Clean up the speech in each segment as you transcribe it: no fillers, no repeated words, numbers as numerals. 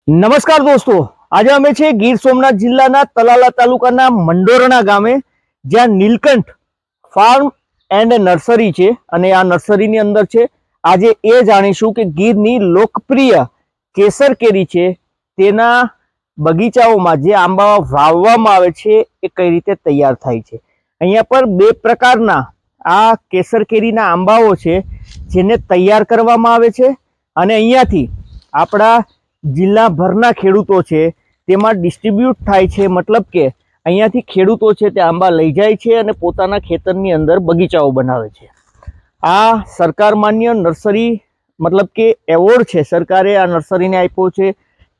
નમસ્કાર દોસ્તો, આજે અમે છે ગીર સોમનાથ જિલ્લાના તલાલા તાલુકાના મંડોરણા ગામે, જ્યાં નીલકંઠ ફાર્મ એન્ડ નર્સરી છે અને આ નર્સરીની અંદર છે આજે એ જાણીશું કે ગીરની લોકપ્રિય કેસર કેરી છે તેના બગીચાઓમાં જે આંબા વાવવામાં આવે છે એ કઈ રીતે તૈયાર થાય છે। અહીંયા પર બે પ્રકારના આ કેસર કેરીના આંબાઓ છે જેને તૈયાર કરવામાં આવે છે અને અહીંયાથી આપણા જિલ્લાભરના ખેડૂતો છે તેમાં ડિસ્ટ્રીબ્યુટ થાય છે। મતલબ કે અહીંયાથી ખેડૂતો છે તે આંબા લઈ જાય છે અને પોતાના ખેતરની અંદર બગીચાઓ બનાવે છે। આ સરકાર માન્ય નર્સરી મતલબ કે એવોર્ડ છે, સરકારે આ નર્સરીને આપ્યો છે।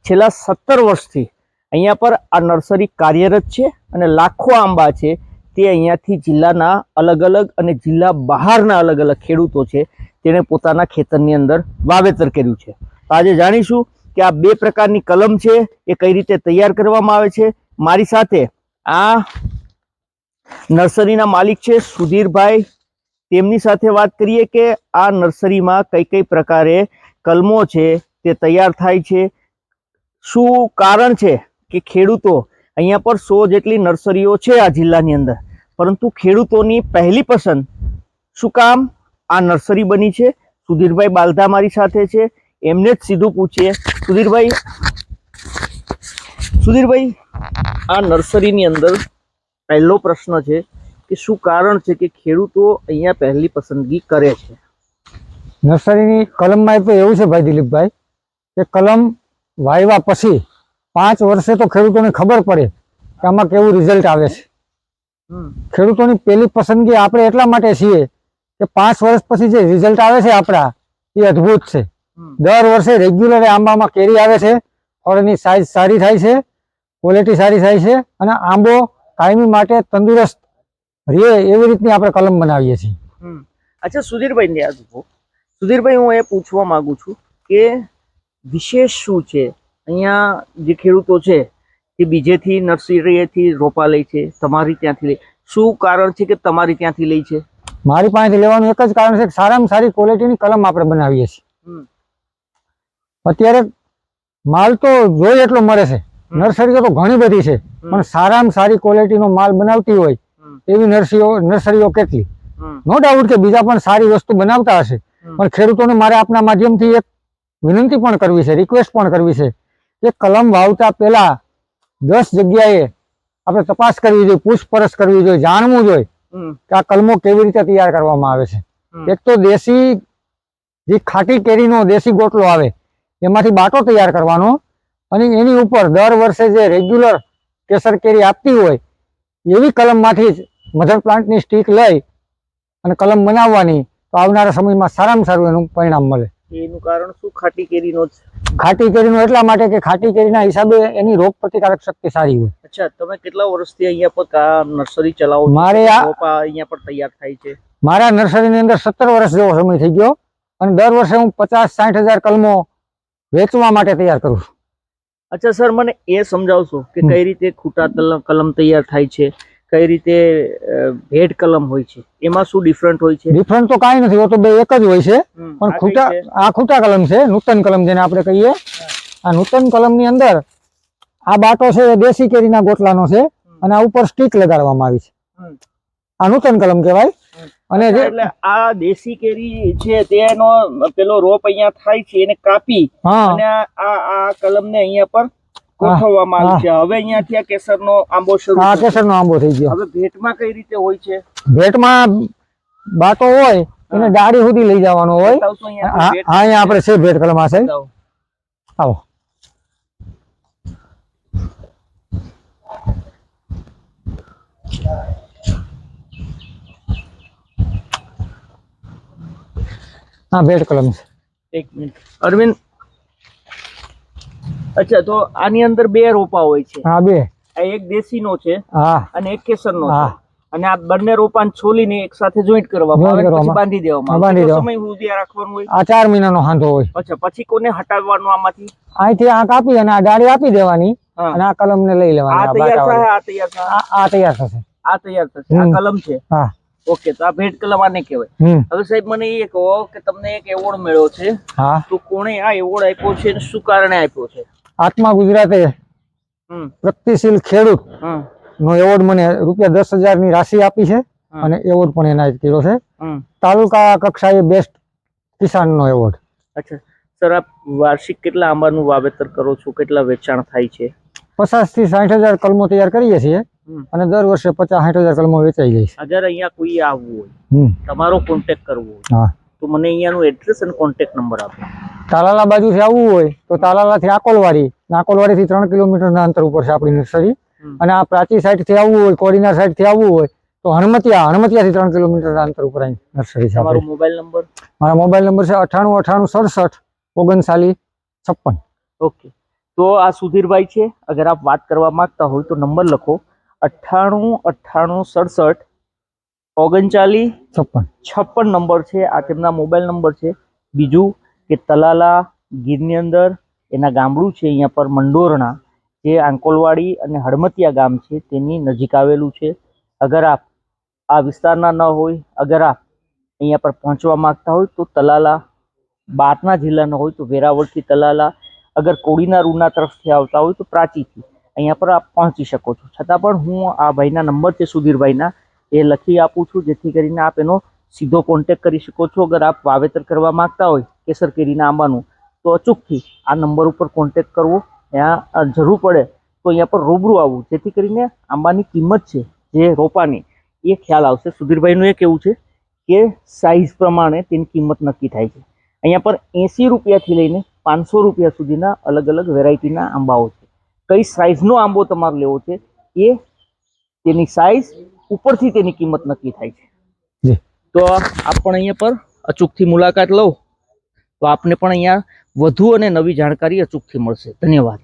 છેલ્લા 17 વર્ષથી અહીંયા પર આ નર્સરી કાર્યરત છે અને લાખો આંબા છે તે અહીંયાથી જિલ્લાના અલગ અલગ અને જિલ્લા બહારના અલગ અલગ ખેડૂતો છે તેણે પોતાના ખેતરની અંદર વાવેતર કર્યું છે। તો આજે જાણીશું કે આ બે પ્રકારની કલમ છે એ કઈ રીતે તૈયાર કરવામાં આવે છે। મારી સાથે આ નર્સરીના માલિક છે સુધીરભાઈ, તેમની સાથે વાત કરીએ કે આ નર્સરીમાં કઈ કઈ પ્રકારે કલમો છે તે તૈયાર થાય છે, શું કારણ છે કે ખેડૂતો અહીંયા પર 100 જેટલી નર્સરીઓ છે આ જિલ્લાની અંદર, પરંતુ ખેડૂતોની પહેલી પસંદ શું કામ આ નર્સરી બની છે। સુધીરભાઈ બાલધા મારી સાથે છે, એમને જ સીધું પૂછીએ। સુધીરભાઈ, આ નર્સરીની અંદર પહેલો પ્રશ્ન છે કે શું કારણ છે કે ખેડૂતો અહીંયા પહેલી પસંદગી કરે છે? નર્સરીની કલમમાં તો એવું છે ભાઈ દિલીપભાઈ કે કલમ વાવ્યા પછી 5 વર્ષે તો ખેડૂતોને ખબર પડે કે આમાં કેવું રિઝલ્ટ આવે છે। ખેડૂતોની પહેલી પસંદગી આપણે એટલા માટે છીએ કે 5 વર્ષ પછી જે રિઝલ્ટ આવે છે આપણા એ અદ્ભુત છે। દર વર્ષે રેગ્યુલર આંબામાં કેરી આવે છે, ફળની સાઈઝ સારી થાય છે, ક્વોલિટી સારી થાય છે અને આંબો કાયમી માટે તંદુરસ્ત રહે એવી રીતની આપણે કલમ બનાવીએ છીએ। અચ્છા સુધીરભાઈ, હું એ પૂછવા માંગુ છું કે વિશેષ શું છે અહીંયા જે ખેડૂતો છે કે બીજેથી નર્સરીએથી રોપા લે છે, તમારી ત્યાંથી લે, શું કારણ છે કે તમારી ત્યાંથી લે છે? મારી પાસેથી લેવાનું એક જ કારણ છે કે સારામાં સારી ક્વોલિટીની કલમ આપણે બનાવીએ છીએ। અત્યારે માલ તો જોઈએ એટલો મળે છે, નર્સરીઓ તો ઘણી બધી છે, પણ સારામાં સારી ક્વોલિટીનો માલ બનાવતી હોય એવી નર્સરીઓ કેટલી? નો ડાઉટ કે બીજા પણ સારી વસ્તુ બનાવતા હશે, પણ ખેડૂતોને મારે આપના માધ્યમથી એક વિનંતી પણ કરવી છે, રિક્વેસ્ટ પણ કરવી છે કે કલમ વાવતા પહેલા 10 જગ્યાએ આપણે તપાસ કરવી જોઈએ, પૂછપરછ કરવી જોઈએ, જાણવું જોઈએ કે આ કલમો કેવી રીતે તૈયાર કરવામાં આવે છે। એક તો દેશી જે ખાટી કેરીનો દેશી ગોટલો આવે એમાંથી બાટો તૈયાર કરવાનો અને એની ઉપર દર વર્ષે જે રેગ્યુલર કેસર કેરી આપતી હોય એવી કલમમાંથી જ મધર પ્લાન્ટની સ્ટીક લઈ અને કલમ બનાવવાની, તો આવનારા સમયમાં સારામાં સારું એનું પરિણામ મળે। એનું કારણ શું? ખાટી કેરીનો જ? ખાટી કેરીનો એટલા માટે કે ખાટી કેરીના હિસાબે એની રોગ પ્રતિકારક શક્તિ સારી હોય। અચ્છા, તમે કેટલા વર્ષથી અહીંયા પર નર્સરી ચલાવો? મારે અહીંયા પર તૈયાર થાય છે? મારા નર્સરીની અંદર 17 વર્ષ જેવો સમય થઈ ગયો અને દર વર્ષે હું 50-60 હજાર કલમો વેચવા માટે તૈયાર કરું છું। અચ્છા સર, મને એ સમજાવશો કે કઈ રીતે ખૂટા કલમ તૈયાર થાય છે, કઈ રીતે ભેટ કલમ હોય છે, એમાં શું ડિફરન્ટ હોય છે? ડિફરન્ટ તો કાંઈ નથી, તો બે એક જ હોય છે, પણ ખૂટા કલમ છે, નૂતન કલમ જેને આપણે કહીએ। આ નૂતન કલમની અંદર આ બાટો છે એ દેશી કેરીના ગોટલાનો છે અને આ ઉપર સ્ટીક લગાડવામાં આવી છે, આ નૂતન કલમ કહેવાય। અને એટલે આ દેશી કેરી છે તેનો પેલો રોપ અહીંયા થાય છે એને કાપી અને આ કલમને અહીંયા પર ગોઠવવામાં આવી છે। હવે અહીંયાથી આ કેસરનો આંબો શરૂ, આ કેસરનો આંબો થઈ ગયો। હવે ભેટમાં કઈ રીતે હોય છે? ભેટમાં બાટો હોય એને ડાળી સુધી લઈ જવાનો હોય। અહીંયા આપણે છે ભેટ કલમ આ છે, આવો। હા, ભેટ કલમ છે। એક મિનિટ અરવિંદ, અચ્છા, તો આની અંદર બે રોપા હોય છે? હા, બે, એક દેશીનો છે અને એક કેસરનો છે, અને આ બંને રોપાને છોલીને એક સાથે જોઈન્ટ કરવામાં આવે, પછી બાંધી દેવામાં આવે। સમય સુધી રાખવાનું હોય? આ 4 મહિનાનો હાંધો હોય। અચ્છા, પછી કોને હટાવવાનું આમાંથી? અહીંથી આ કાપી અને આ ડાળી આપી દેવાની અને આ કલમને લઈ લેવાની। આ તૈયાર થાય? આ તૈયાર થાય? આ તૈયાર થશે, આ તૈયાર થશે, આ કલમ છે। હા, ઓકે, તો આ ભેટ કલમ આને કહેવાય। હવે સાહેબ, મને એ કહો કે તમને એક એવોર્ડ મળ્યો છે, તો કોણે આ એવોર્ડ આપ્યો છે અને શું કારણે આપ્યો છે? આત્મા ગુજરાતે હમ પ્રગતિશીલ ખેડૂત હમ નો એવોર્ડ મને ₹10,000 ની રાશિ આપી છે હમ. અને એવોર્ડ પણ એનાયત કર્યો છે. હમ તાલુકા કક્ષાએ બેસ્ટ કિસાન નો એવોર્ડ. અચ્છા સર, આપ વાર્ષિક કેટલા આંબાનું વાવેતર કરો છો? કેટલા વેચાણ થાય છે? 50 થી 60,000 કલમો તૈયાર કરીએ છીએ અને દર વર્ષે 50-60,000 કલમો વેચાઈ જાય છે. અગર અહીંયા કોઈ આવવું હોય, હમ. તમારો કોન્ટેક્ટ કરવો હોય, હા, તો મને અહીંયાનું એડ્રેસ અને કોન્ટેક્ટ નંબર આપો. તાલાલા બાજુથી આવવું હોય તો તાલાલા થી આકોલવાડી થી 3 કિલોમીટરના અંતર ઉપર છે આપણી નર્સરી. અને આ પ્રાચી સાઈડ થી આવવું હોય, કોડીનાર સાઈડ થી આવવું હોય તો હણમતિયા થી 3 કિલોમીટરના અંતર ઉપર અહીં નર્સરી છે. તમારો મોબાઈલ નંબર? મારા મોબાઈલ નંબર છે 98 98 67 59 56. ઓકે, તો આ સુધીરભાઈ છે. અગર આપ વાત કરવા માંગતા હોય તો નંબર લખો 98 98 67 39 56 નંબર છે. આ તેમના મોબાઈલ નંબર છે. બીજું કે તલાલા ગીરની અંદર એના ગામડું છે અહીંયા પર મંડોરણા, જે આંકોલવાડી અને હળમતિયા ગામ છે તેની નજીક આવેલું છે. અગર આપ આ વિસ્તારના ન હોય, અગર આપ અહીંયા પર પહોંચવા માંગતા હોય તો તલાલા બારના જિલ્લાનો હોય તો વેરાવળથી તલાલા, અગર કોડીના રૂના તરફથી આવતા હોય તો પ્રાચીથી અહીંયા પર આપ પહોંચી શકો છો. છતાં પણ હું આ ભાઈના નંબર છે સુધીરભાઈના, એ લખી આપું છું જેથી કરીને આપ એનો સીધો કોન્ટેક્ટ કરી શકો છો. અગર આપ વાવેતર કરવા માંગતા હોય કેસર કેરીના આંબાનું તો અચૂકથી આ નંબર ઉપર કોન્ટેક્ટ કરવો. ત્યાં જરૂર પડે તો અહીંયા પર રૂબરૂ આવવું જેથી કરીને આંબાની કિંમત છે જે રોપાની એ ખ્યાલ આવશે. સુધીરભાઈનું એ કહેવું છે કે સાઇઝ પ્રમાણે તેની કિંમત નક્કી થાય છે. અહીંયા પર 80 રૂપિયાથી લઈને 500 રૂપિયા સુધીના અલગ અલગ વેરાયટીના આંબાઓ છે. કઈ સાઇઝનો આંબો તમારે લેવો છે એ તેની સાઇઝ ઉપરથી તેની કિંમત નક્કી થાય છે. તો આપ પણ અહીંયા પર અચૂકથી મુલાકાત લો તો આપને પણ અહીંયા વધુ અને નવી જાણકારી અચૂકથી મળશે. ધન્યવાદ.